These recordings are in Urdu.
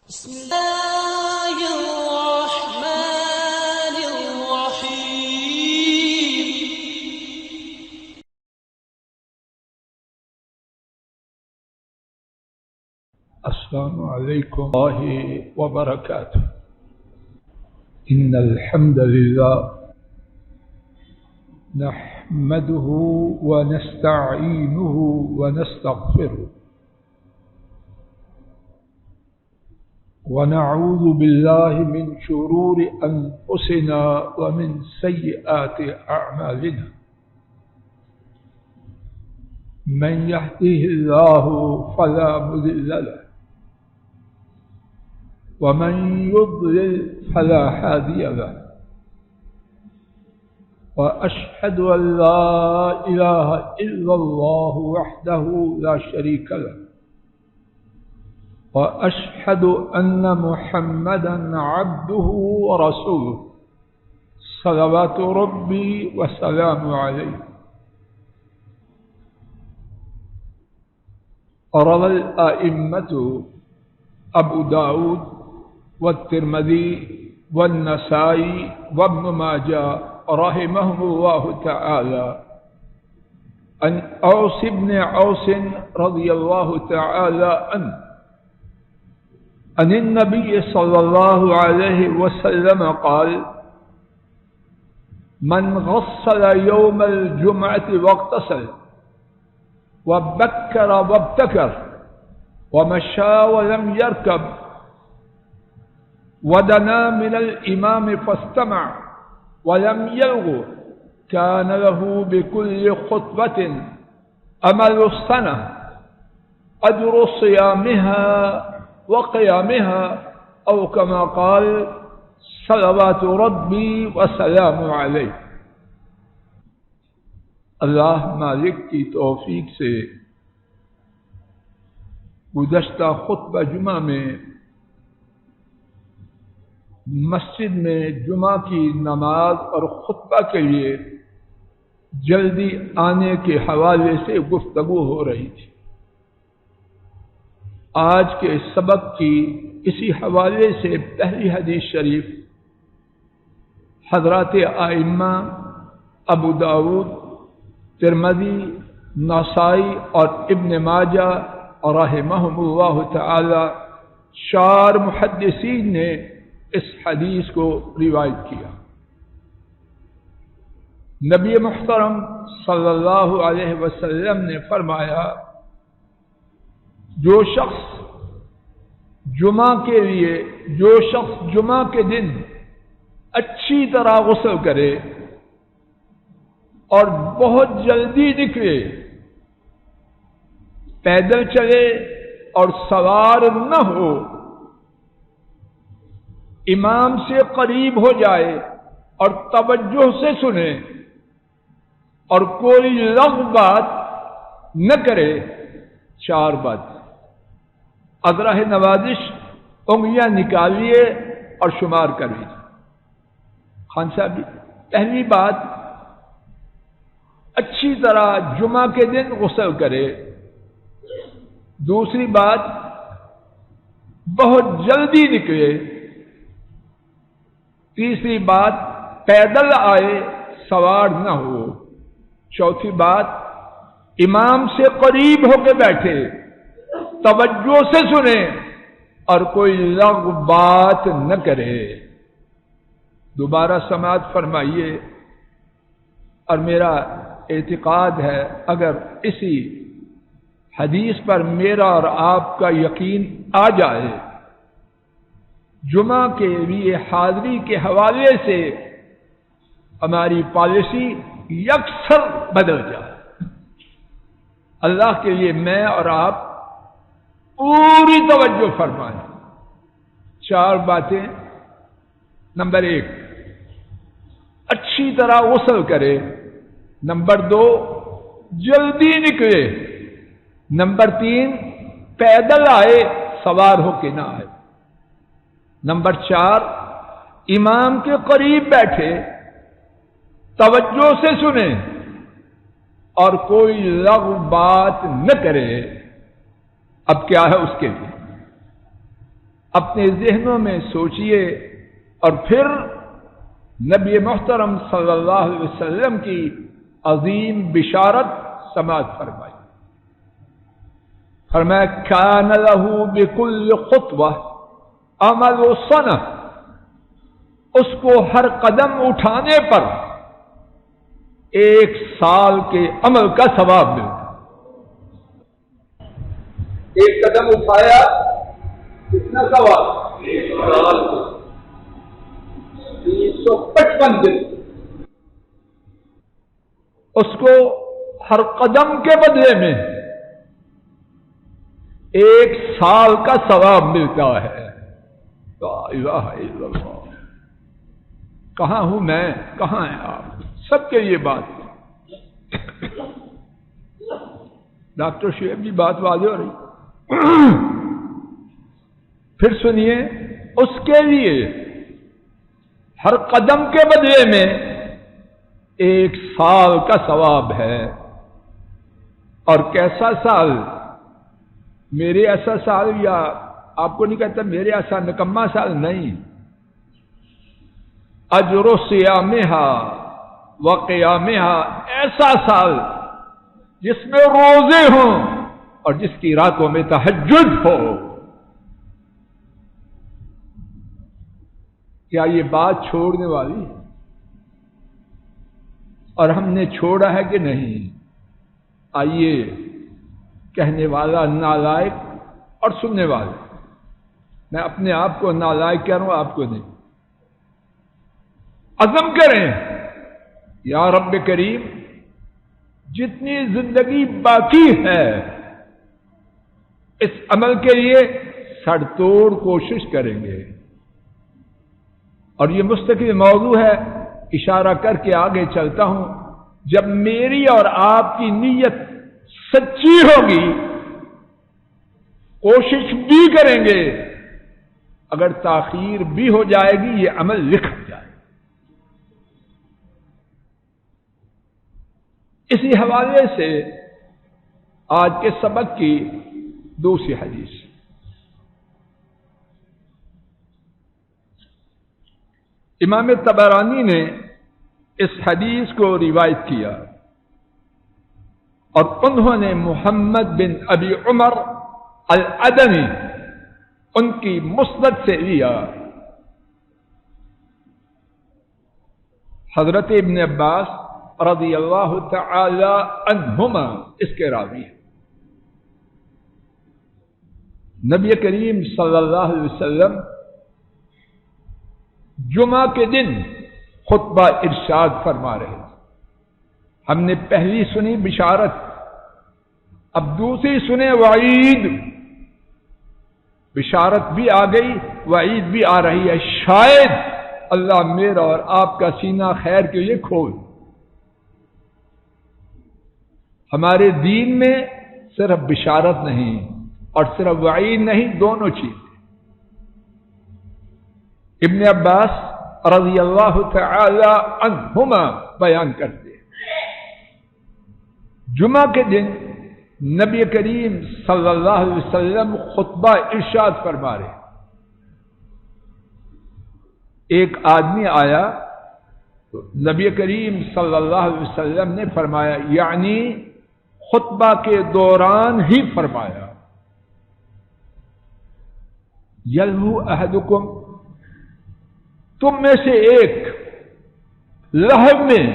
بسم الله الرحمن الرحيم. السلام عليكم ورحمة الله وبركاته. إن الحمد لله نحمده ونستعينه ونستغفره ونعوذ بالله من شرور أنفسنا ومن سيئات أعمالنا. من يهده الله فلا مضل له ومن يضلل فلا هادي له. وأشهد أن لا إله إلا الله وحده لا شريك له وأشهد أن محمدا عبده ورسوله صلوات ربي وسلامه عليه. روى الأئمة أبو داود والترمذي والنسائي وابن ماجه رحمهم الله تعالى عن أوس بن عوس رضي الله تعالى عنه عن النبي صلى الله عليه وسلم قال: من غسل يوم الجمعة واغتسل وبكر وابتكر ومشى ولم يركب ودنا من الإمام فاستمع ولم يلغ كان له بكل خطبة أمل السنة أجر صيامها وقيامها أو كما قال صلوات ربي وسلام عليه. اللہ مالک کی توفیق سے گزشتہ خطبہ جمعہ میں مسجد میں جمعہ کی نماز اور خطبہ کے لیے جلدی آنے کے حوالے سے گفتگو ہو رہی تھی. آج کے سبق کی اسی حوالے سے پہلی حدیث شریف حضرات ائمہ ابو داود، ترمذی، نسائی اور ابن ماجہ رحمہم اللہ تعالی چار محدثین نے اس حدیث کو روایت کیا. نبی محترم صلی اللہ علیہ وسلم نے فرمایا: جو شخص جمعہ کے دن اچھی طرح غسل کرے اور بہت جلدی نکلے، پیدل چلے اور سوار نہ ہو، امام سے قریب ہو جائے اور توجہ سے سنے اور کوئی لغو بات نہ کرے. چار بات اذرہ نوازش انگلیاں نکالیے اور شمار کر لیجیے. خان صاحب، پہلی بات اچھی طرح جمعہ کے دن غسل کرے. دوسری بات بہت جلدی نکلے. تیسری بات پیدل آئے، سوار نہ ہو. چوتھی بات امام سے قریب ہو کے بیٹھے، توجہ سے سنے اور کوئی لغو بات نہ کرے. دوبارہ سماعت فرمائیے. اور میرا اعتقاد ہے اگر اسی حدیث پر میرا اور آپ کا یقین آ جائے، جمعہ کے لیے حاضری کے حوالے سے ہماری پالیسی یکسر بدل جائے. اللہ کے لیے میں اور آپ پوری توجہ فرمائیں. چار باتیں. نمبر 1، اچھی طرح غسل کرے. نمبر 2، جلدی نکلے. نمبر 3، پیدل آئے، سوار ہو کے نہ آئے. نمبر 4، امام کے قریب بیٹھے، توجہ سے سنے اور کوئی لغو بات نہ کرے. اب کیا ہے اس کے لیے؟ اپنے ذہنوں میں سوچئے اور پھر نبی محترم صلی اللہ علیہ وسلم کی عظیم بشارت سماعت فرمائی. فرمایا کان لہ بکل خطوہ عمل سنہ، اس کو ہر قدم اٹھانے پر 1 سال کے عمل کا ثواب ملتا. ایک قدم اٹھایا کتنا ثواب؟ 1 سال، 355 دن. اس کو ہر قدم کے بدلے میں 1 سال کا ثواب ملتا ہے. لا الہ الا اللہ. کہاں ہوں میں، کہاں ہیں آپ؟ سب کے لیے بات ہے. ڈاکٹر شعیب جی بات واضح ہو رہی. پھر سنیے، اس کے لیے ہر قدم کے بدلے میں 1 سال کا ثواب ہے. اور کیسا سال؟ میرے ایسا سال، یا آپ کو نہیں کہتا میرے ایسا نکما سال نہیں. اجر صیامہا وقیامہا، ایسا سال جس میں روزے ہوں اور جس کی راتوں میں تہجد ہو. کیا یہ بات چھوڑنے والی؟ اور ہم نے چھوڑا ہے کہ نہیں؟ آئیے، کہنے والا نالائق اور سننے والا، میں اپنے آپ کو نالائق کہہ رہا ہوں، آپ کو نہیں. عزم کریں یا رب کریم، جتنی زندگی باقی ہے اس عمل کے لیے سڑ توڑ کوشش کریں گے. اور یہ مستقل موضوع ہے، اشارہ کر کے آگے چلتا ہوں. جب میری اور آپ کی نیت سچی ہوگی، کوشش بھی کریں گے، اگر تاخیر بھی ہو جائے گی یہ عمل لکھ جائے. اسی حوالے سے آج کے سبق کی دوسری حدیث. امام طبرانی نے اس حدیث کو روایت کیا اور انہوں نے محمد بن ابی عمر العدنی ان کی مسند سے لیا. حضرت ابن عباس رضی اللہ تعالی عنہما اس کے راوی ہیں. نبی کریم صلی اللہ علیہ وسلم جمعہ کے دن خطبہ ارشاد فرما رہے ہیں. ہم نے پہلی سنی بشارت، اب دوسری سنے وعید. بشارت بھی آ گئی، وعید بھی آ رہی ہے. شاید اللہ میرا اور آپ کا سینہ خیر کے لیے کھول. ہمارے دین میں صرف بشارت نہیں اور صرف وعید نہیں، دونوں چیزیں. ابن عباس رضی اللہ تعالی عنہما بیان کرتے ہیں، جمعہ کے دن نبی کریم صلی اللہ علیہ وسلم خطبہ ارشاد فرما رہے. ایک آدمی آیا تو نبی کریم صلی اللہ علیہ وسلم نے فرمایا، یعنی خطبہ کے دوران ہی فرمایا، یلہو احدکم، تم میں سے ایک لہو میں،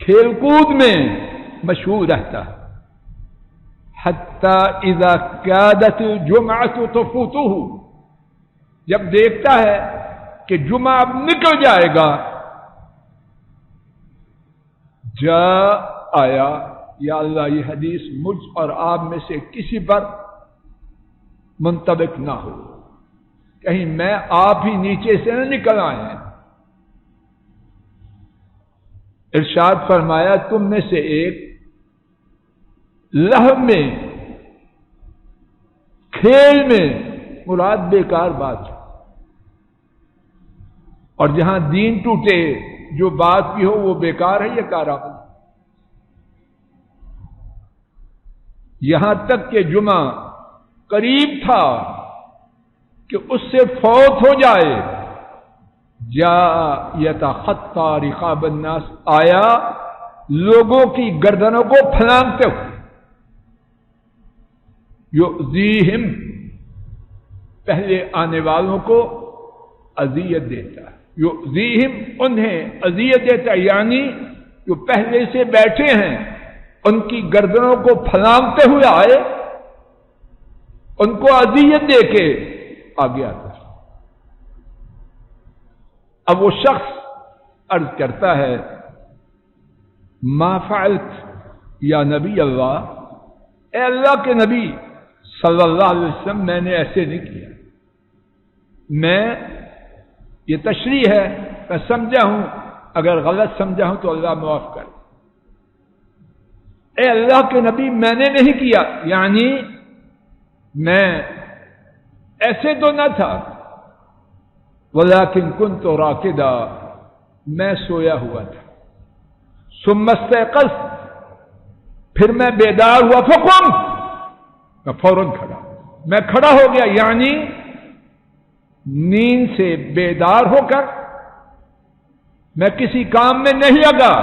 کھیل کود میں مشغول رہتا، حتی اذا کادت الجمعۃ تفوتہ، جب دیکھتا ہے کہ جمعہ اب نکل جائے گا، جا آیا، یا اللہ یہ حدیث مجھ اور آپ میں سے کسی پر منطبق نہ ہو، کہیں میں آپ ہی نیچے سے نہ نکل آئے. ارشاد فرمایا، تم میں سے ایک لہو میں، کھیل میں، مراد بیکار بات ہے. اور جہاں دین ٹوٹے جو بات بھی ہو وہ بیکار ہے یا کارآمد. یہاں تک کہ جمعہ قریب تھا کہ اس سے فوت ہو جائے، جا یتخطی رقاب الناس، آیا لوگوں کی گردنوں کو پھلانگتے ہوئے، یؤذیہم، پہلے آنے والوں کو اذیت دیتا ہے، یؤذیہم، انہیں اذیت دیتا ہے، یعنی جو پہلے سے بیٹھے ہیں ان کی گردنوں کو پھلانگتے ہوئے آئے، ان کو اذیت دے کے آگے آتا ہے۔ اب وہ شخص عرض کرتا ہے ما فعلت یا نبی اللہ، اے اللہ کے نبی صلی اللہ علیہ وسلم، میں نے ایسے نہیں کیا، میں یہ تشریح ہے، میں سمجھا ہوں، اگر غلط سمجھا ہوں تو اللہ معاف کر۔ اے اللہ کے نبی میں نے نہیں کیا، یعنی میں ایسے تو نہ تھا، ولیکن کنت راقدا، میں سویا ہوا تھا، ثم استيقظت، پھر میں بیدار ہوا، فقمت، میں فوراً کھڑا، میں کھڑا ہو گیا، یعنی نیند سے بیدار ہو کر میں کسی کام میں نہیں لگا،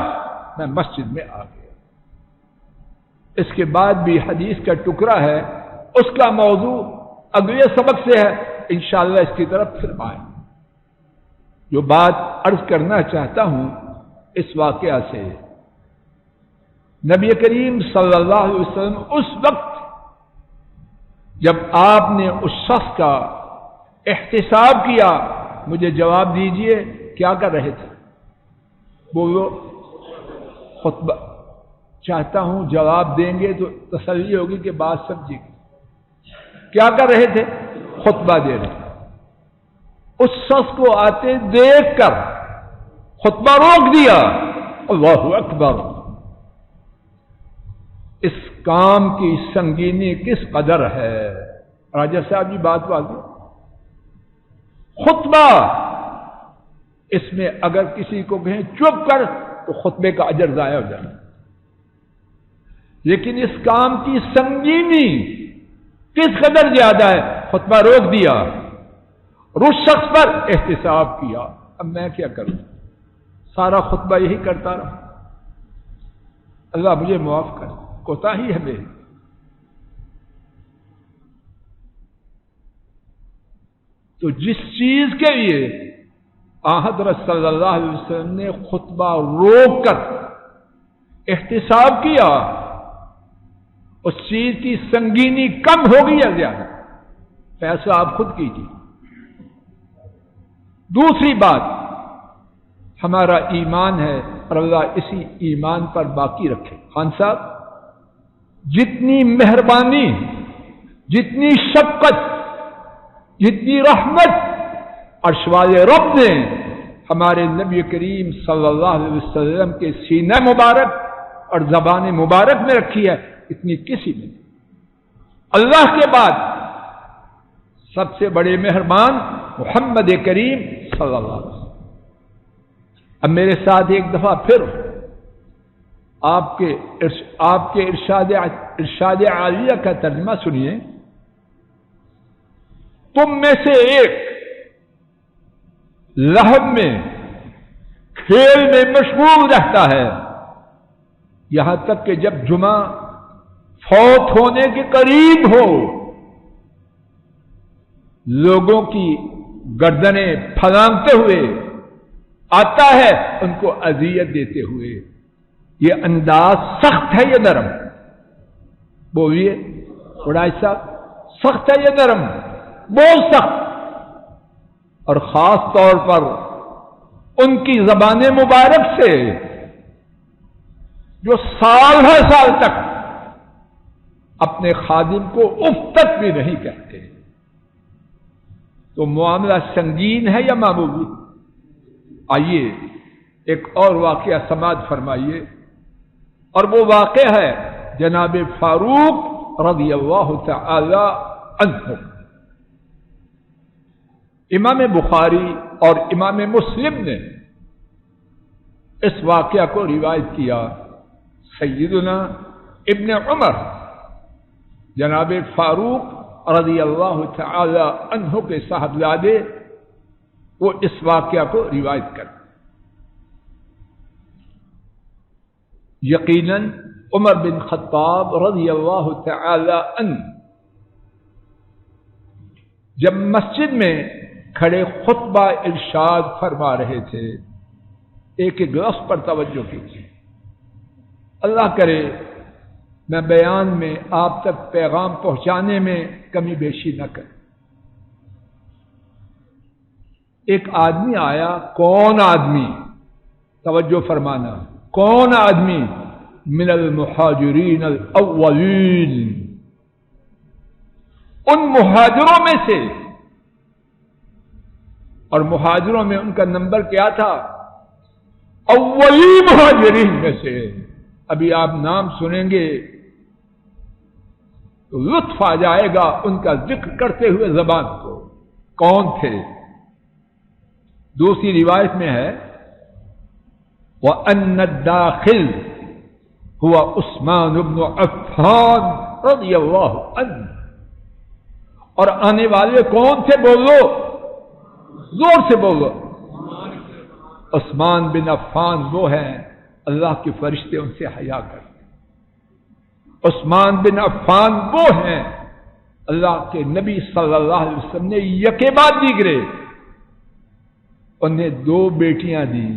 میں مسجد میں آ گیا۔ اس کے بعد بھی حدیث کا ٹکڑا ہے، اس کا موضوع اگلے سبق سے ہے، انشاءاللہ اس کی طرف پھر آئیں۔ جو بات عرض کرنا چاہتا ہوں اس واقعہ سے، نبی کریم صلی اللہ علیہ وسلم اس وقت جب آپ نے اس شخص کا احتساب کیا، مجھے جواب دیجئے کیا کر رہے تھے؟ بولو، خطبہ، چاہتا ہوں جواب دیں گے تو تسلی ہوگی کہ بات سمجھے گی۔ کیا کر رہے تھے؟ خطبہ دے رہے تھے۔ اس شخص کو آتے دیکھ کر خطبہ روک دیا، اللہ اکبر، اس کام کی سنگینی کس قدر ہے۔ راجہ صاحب جی بات واضح، خطبہ، اس میں اگر کسی کو کہیں چپ کر تو خطبے کا اجر ضائع ہو جائے، لیکن اس کام کی سنگینی کس قدر زیادہ ہے، خطبہ روک دیا اور اس شخص پر احتساب کیا۔ اب میں کیا کروں، سارا خطبہ یہی کرتا رہا، اللہ مجھے معاف کر، کوتاہی ہے میری۔ تو جس چیز کے لیے حضرت صلی اللہ علیہ وسلم نے خطبہ روک کر احتساب کیا، اس چیز کی سنگینی کم ہوگی یا زیادہ، فیصلہ آپ خود کیجیے۔ دوسری بات، ہمارا ایمان ہے اور اللہ اسی ایمان پر باقی رکھے۔ خان صاحب، جتنی مہربانی، جتنی شفقت، جتنی رحمت عرش والے رب نے ہمارے نبی کریم صلی اللہ علیہ وسلم کے سینہ مبارک اور زبان مبارک میں رکھی ہے، اتنی کسی میں نہیں۔ اللہ کے بعد سب سے بڑے مہربان محمد کریم صلی اللہ علیہ وسلم۔ اب میرے ساتھ ایک دفعہ پھر آپ کے ارشاد عالیہ کا ترجمہ سنیے۔ تم میں سے ایک لہو میں، کھیل میں مشغول رہتا ہے، یہاں تک کہ جب جمعہ فوت ہونے کے قریب ہو، لوگوں کی گردنیں پھلانگتے ہوئے آتا ہے، ان کو اذیت دیتے ہوئے۔ یہ انداز سخت ہے یا نرم؟ بولیے وڈائی صاحب، سخت ہے یا نرم؟ بہت سخت، اور خاص طور پر ان کی زبان مبارک سے جو سال ہر سال تک اپنے خادم کو اف تک بھی نہیں کہتے۔ تو معاملہ سنگین ہے یا معمولی؟ آئیے ایک اور واقعہ سماعت فرمائیے، اور وہ واقعہ ہے جناب فاروق رضی اللہ تعالی عنہ۔ امام بخاری اور امام مسلم نے اس واقعہ کو روایت کیا۔ سیدنا ابن عمر جناب فاروق رضی اللہ تعالی عنہ کے صاحبزادے وہ اس واقعہ کو روایت کرتے. یقیناً عمر بن خطاب رضی اللہ تعالی عنہ جب مسجد میں کھڑے خطبہ ارشاد فرما رہے تھے، ایک ایک لفظ پر توجہ کیجیے. اللہ کرے میں بیان میں آپ تک پیغام پہنچانے میں کمی بیشی نہ کروں. ایک آدمی آیا. کون آدمی؟ توجہ فرمانا. کون آدمی؟ من المہاجرین الاولین، ان مہاجروں میں سے. اور مہاجروں میں ان کا نمبر کیا تھا؟ اولی مہاجرین میں سے. ابھی آپ نام سنیں گے تو لطف آ جائے گا ان کا ذکر کرتے ہوئے زبان کو. کون تھے؟ دوسری روایت میں ہے وَأَنَّ الدَّاخِلُ هُوَ عثمان بن عفان رضی اللہ عنہ. اور آنے والے کون تھے؟ بولو، زور سے بولو. عثمان بن عفان وہ ہیں اللہ کے فرشتے ان سے حیا کرتے. عثمان بن عفان وہ ہیں اللہ کے نبی صلی اللہ علیہ وسلم نے یکے بعد دیگرے انہیں 2 بیٹیاں دی.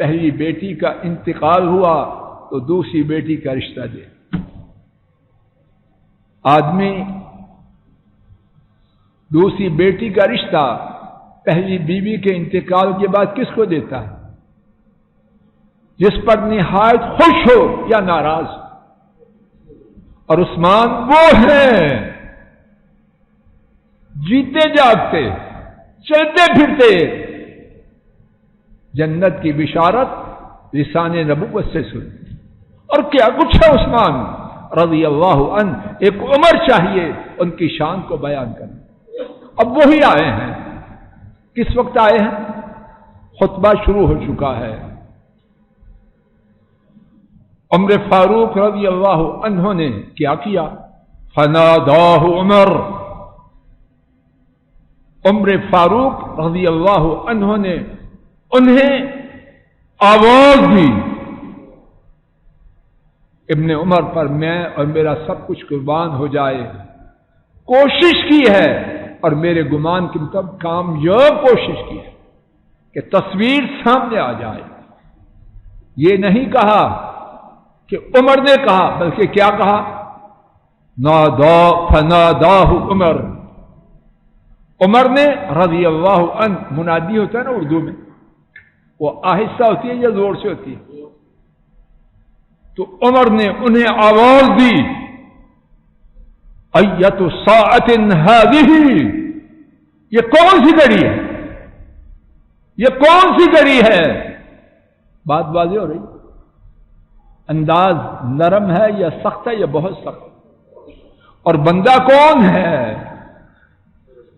پہلی بیٹی کا انتقال ہوا تو دوسری بیٹی کا رشتہ دے. آدمی دوسری بیٹی کا رشتہ پہلی بیوی کے انتقال کے بعد کس کو دیتا ہے؟ جس پر نہایت خوش ہو یا ناراض. اور عثمان وہ ہیں جیتے جاگتے چلتے پھرتے جنت کی بشارت لسان نبوت سے سن. اور کیا کچھ ہے عثمان رضی اللہ عنہ. ایک عمر چاہیے ان کی شان کو بیان کرنا. اب وہی آئے ہیں. کس وقت آئے ہیں؟ خطبہ شروع ہو چکا ہے. عمر فاروق رضی اللہ عنہ نے کیا کیا؟ فناداہ عمر. عمر فاروق رضی اللہ عنہ نے انہیں آواز دی. ابن عمر پر میں اور میرا سب کچھ قربان ہو جائے، کوشش کی ہے اور میرے گمان کے مطابق کامیاب کوشش کی ہے کہ تصویر سامنے آ جائے. یہ نہیں کہا کہ عمر نے کہا، بلکہ کیا کہا؟ نادا فناداہ عمر. عمر نے رضی اللہ عنہ. منادی ہوتا ہے نا اردو میں، وہ آہستہ ہوتی ہے یا زور سے ہوتی ہے؟ تو عمر نے انہیں آواز دی ایت ساعۃ ہذہ. یہ کون سی گھڑی ہے؟ یہ کون سی گھڑی ہے؟ بات واضح ہو رہی؟ انداز نرم ہے یا سخت ہے یا بہت سخت؟ اور بندہ کون ہے؟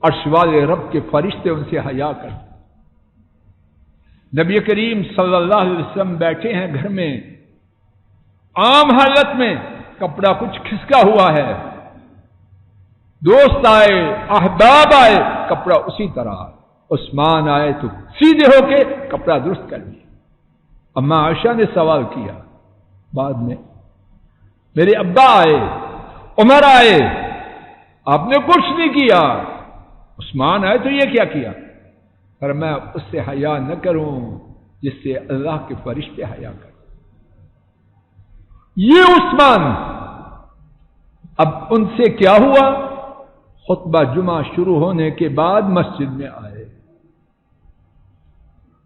عرش والے رب کے فرشتے ان سے حیا کرتے. نبی کریم صلی اللہ علیہ وسلم بیٹھے ہیں گھر میں، عام حالت میں کپڑا کچھ کھسکا ہوا ہے. دوست آئے، احباب آئے، کپڑا اسی طرح. عثمان آئے تو سیدھے ہو کے کپڑا درست کر دیا. اما عائشہ نے سوال کیا بعد میں، میرے ابا آئے، عمر آئے، آپ نے کچھ نہیں کیا. عثمان آئے تو یہ کیا کیا؟ پر میں اس سے حیا نہ کروں جس سے اللہ کے فرشتے حیا کریں. یہ عثمان. اب ان سے کیا ہوا؟ خطبہ جمعہ شروع ہونے کے بعد مسجد میں آئے.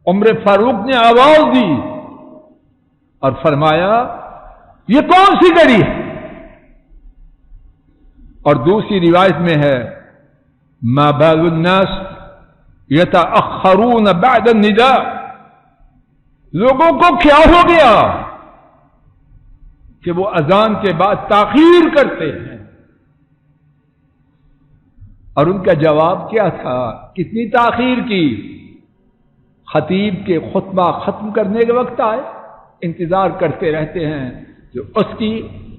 عمر فاروق نے آواز دی اور فرمایا یہ کون سی گھڑی ہے؟ اور دوسری روایت میں ہے ما بال الناس یتأخرون بعد النداء. لوگوں کو کیا ہو گیا کہ وہ اذان کے بعد تاخیر کرتے ہیں؟ اور ان کا جواب کیا تھا؟ کتنی تاخیر کی؟ خطیب کے خطبہ ختم کرنے کے وقت آئے، انتظار کرتے رہتے ہیں جو اس کی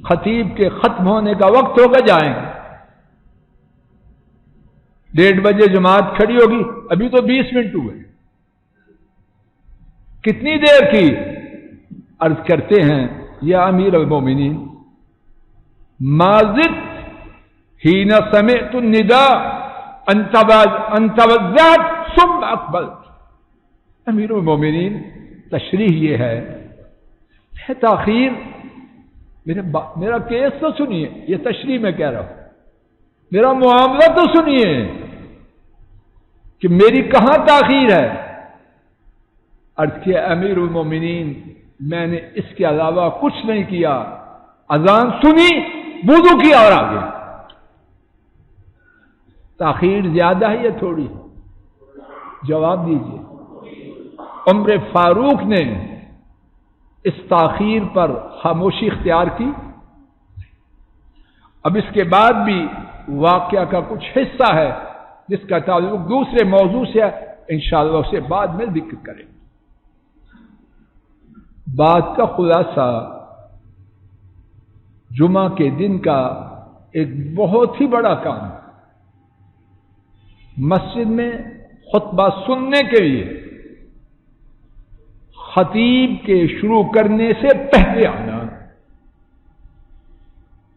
خطیب کے ختم ہونے کا وقت ہوگا جائیں گے. 1:30 جماعت کھڑی ہوگی، ابھی تو 20 منٹ ہوئے، کتنی دیر کی؟ عرض کرتے ہیں یا امیر المومنین ما زدت حين سمعت النداء ان توضأت ثم اقبلت۔ امیر المومنین تشریح یہ ہے، تاخیر میرا کیس تو سنیے، یہ تشریح میں کہہ رہا ہوں، میرا معاملہ تو سنیے کہ میری کہاں تاخیر ہے۔ عرض کیا امیر المومنین میں نے اس کے علاوہ کچھ نہیں کیا، اذان سنی، وضو کیا اور آگے۔ تاخیر زیادہ ہے یا تھوڑی؟ جواب دیجیے۔ عمر فاروق نے اس تاخیر پر خاموشی اختیار کی۔ اب اس کے بعد بھی واقعہ کا کچھ حصہ ہے جس کا تعلق دوسرے موضوع سے ہے، انشاءاللہ اسے بعد میں ذکر کریں۔ بات کا خلاصہ، جمعہ کے دن کا ایک بہت ہی بڑا کام، مسجد میں خطبہ سننے کے لیے خطیب کے شروع کرنے سے پہلے آنا۔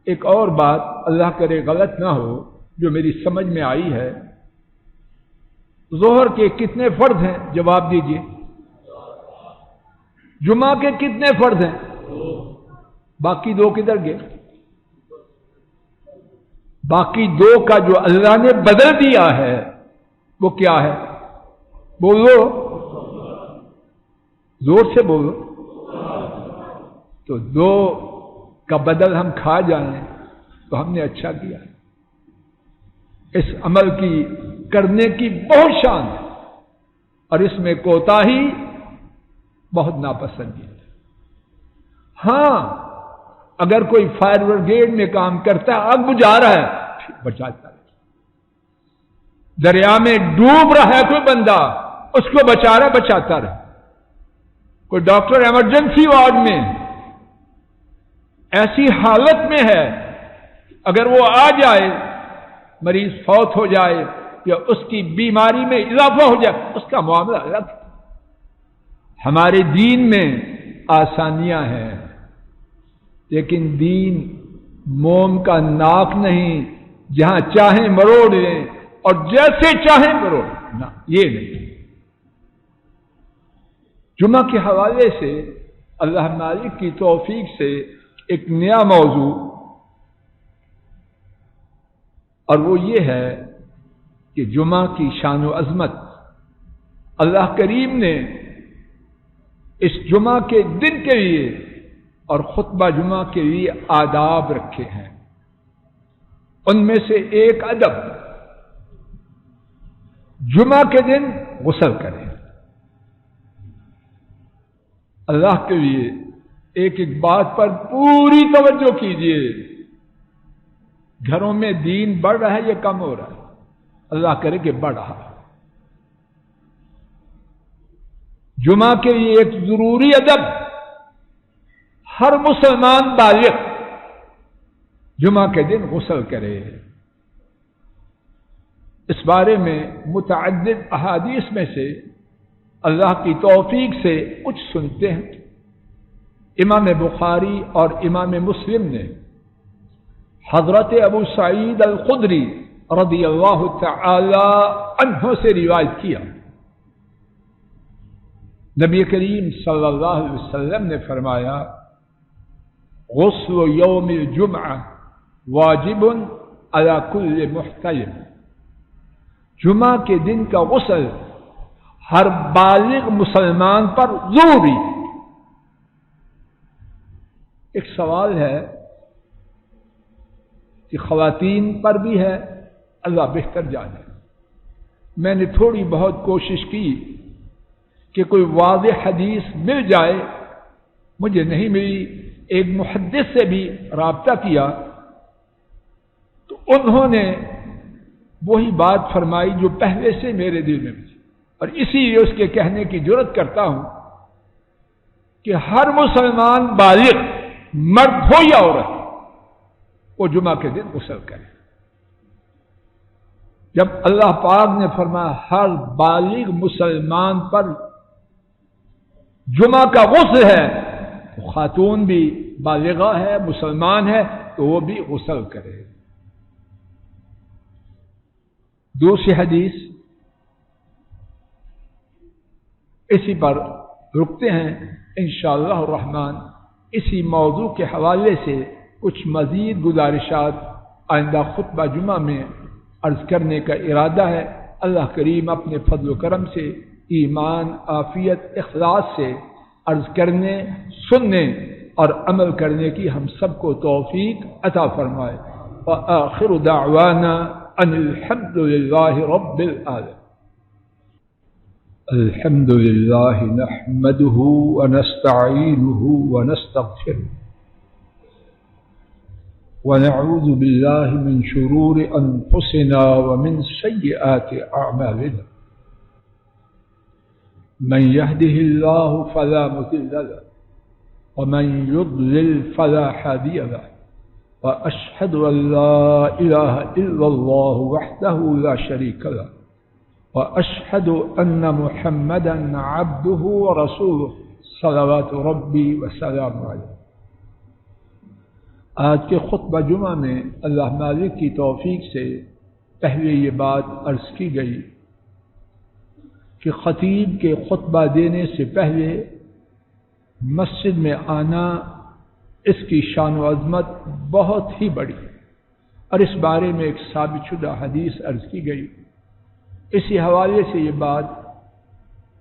ایک اور بات اللہ کرے غلط نہ ہو جو میری سمجھ میں آئی ہے، ظہر کے کتنے فرض ہیں؟ جواب دیجیے۔ جمعہ کے کتنے فرض ہیں؟ باقی 2 کدھر گئے؟ باقی 2 کا جو اللہ نے بدل دیا ہے وہ کیا ہے؟ بولو، زور سے بولو۔ تو 2 کا بدل ہم کھا جائیں تو ہم نے اچھا کیا۔ اس عمل کی کرنے کی بہت شان ہے اور اس میں کوتاہی بہت ناپسندی ہے۔ ہاں، اگر کوئی فائر بریگیڈ میں کام کرتا ہے، آگ بجھا رہا ہے، بچاتا ہے۔ دریا میں ڈوب رہا ہے کوئی بندہ، اس کو بچا رہا ہے، بچاتا رہے۔ کوئی ڈاکٹر ایمرجنسی وارڈ میں ایسی حالت میں ہے، اگر وہ آ جائے، مریض فوت ہو جائے یا اس کی بیماری میں اضافہ ہو جائے، اس کا معاملہ الگ ہے۔ ہمارے دین میں آسانیاں ہیں، لیکن دین موم کا ناک نہیں، جہاں چاہیں مروڑ لیں اور جیسے چاہیں مروڑ لیں، نہ، یہ نہیں۔ جمعہ کے حوالے سے اللہ مالک کی توفیق سے ایک نیا موضوع، اور وہ یہ ہے کہ جمعہ کی شان و عظمت، اللہ کریم نے اس جمعہ کے دن کے لیے اور خطبہ جمعہ کے لیے آداب رکھے ہیں۔ ان میں سے ایک ادب، جمعہ کے دن غسل کریں۔ اللہ کے لیے ایک ایک بات پر پوری توجہ کیجیے۔ گھروں میں دین بڑھ رہا ہے یا کم ہو رہا ہے؟ اللہ کرے کہ بڑھ رہا ہے۔ جمعہ کے لیے ایک ضروری ادب، ہر مسلمان بالغ جمعہ کے دن غسل کرے۔ اس بارے میں متعدد احادیث میں سے اللہ کی توفیق سے کچھ سنتے ہیں۔ امام بخاری اور امام مسلم نے حضرت ابو سعید الخدری رضی اللہ تعالی عنہ سے روایت کیا، نبی کریم صلی اللہ علیہ وسلم نے فرمایا، غسل یوم الجمعہ واجب علی کل محتلم، جمعہ کے دن کا غسل ہر بالغ مسلمان پر ضروری۔ ایک سوال ہے کہ خواتین پر بھی ہے، اللہ بہتر جانے۔ میں نے تھوڑی بہت کوشش کی کہ کوئی واضح حدیث مل جائے، مجھے نہیں ملی۔ ایک محدث سے بھی رابطہ کیا تو انہوں نے وہی بات فرمائی جو پہلے سے میرے دل میں تھی، اور اسی لیے اس کے کہنے کی جرات کرتا ہوں کہ ہر مسلمان بالغ، مرد ہو یا عورت، وہ جمعہ کے دن غسل کرے۔ جب اللہ پاک نے فرمایا ہر بالغ مسلمان پر جمعہ کا غسل ہے، تو خاتون بھی بالغہ ہے، مسلمان ہے، تو وہ بھی غسل کرے۔ دوسری حدیث، اسی پر رکتے ہیں انشاءاللہ الرحمن۔ اسی موضوع کے حوالے سے کچھ مزید گزارشات آئندہ خطبہ جمعہ میں عرض کرنے کا ارادہ ہے۔ اللہ کریم اپنے فضل و کرم سے ایمان، عافیت، اخلاص سے عرض کرنے، سننے اور عمل کرنے کی ہم سب کو توفیق عطا فرمائے۔ وآخر دعوانا ان الحمد للہ رب العالمین۔ الحمد للہ نحمده ونستعینه ونستغفره ونعوذ بالله من شرور أنفسنا ومن سيئات أعمالنا، من يهده الله فلا مضل له ومن يضلل فلا هادي له، وأشهد أن لا إله إلا الله وحده لا شريك له، وأشهد أن محمدا عبده ورسوله صلوات ربي وسلامه عليه۔ آج کے خطبہ جمعہ میں اللہ مالک کی توفیق سے پہلے یہ بات عرض کی گئی کہ خطیب کے خطبہ دینے سے پہلے مسجد میں آنا، اس کی شان و عظمت بہت ہی بڑی ہے، اور اس بارے میں ایک ثابت شدہ حدیث عرض کی گئی۔ اسی حوالے سے یہ بات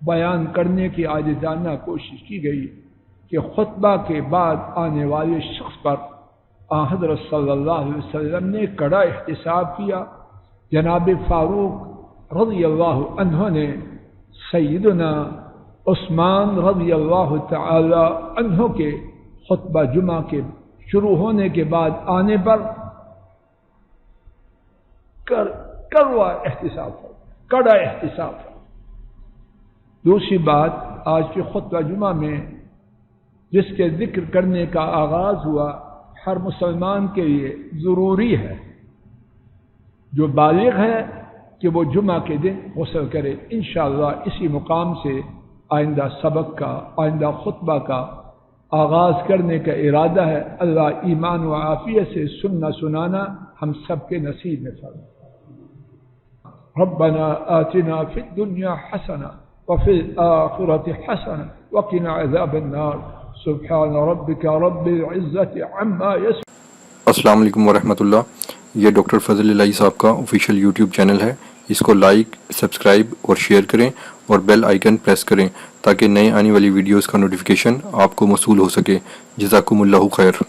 بیان کرنے کی عاجزانہ کوشش کی گئی کہ خطبہ کے بعد آنے والے شخص پر حضرت صلی اللہ علیہ وسلم نے کڑا احتساب کیا۔ جناب فاروق رضی اللہ عنہ نے سیدنا عثمان رضی اللہ تعالی عنہ کے خطبہ جمعہ کے شروع ہونے کے بعد آنے پر کڑوا احتساب، کڑا احتساب۔ دوسری بات، آج کے خطبہ جمعہ میں جس کے ذکر کرنے کا آغاز ہوا، ہر مسلمان کے لیے ضروری ہے، جو بالغ ہے، کہ وہ جمعہ کے دن غسل کرے۔ انشاءاللہ اسی مقام سے آئندہ سبق کا، آئندہ خطبہ کا آغاز کرنے کا ارادہ ہے۔ اللہ ایمان و عافیت سے سننا سنانا ہم سب کے نصیب میں فرمائے۔ ربنا آتنا فی الدنیا حسنہ وفی الآخرة حسنہ وقنا عذاب النار۔ سبحان ربک رب العزت عما یصفون۔ السلام علیکم ورحمۃ اللہ۔ یہ ڈاکٹر فضل الہی صاحب کا آفیشیل یوٹیوب چینل ہے، اس کو لائک، سبسکرائب اور شیئر کریں اور بیل آئیکن پریس کریں تاکہ نئے آنے والی ویڈیوز کا نوٹیفیکیشن آپ کو موصول ہو سکے۔ جزاکم اللہ خیر۔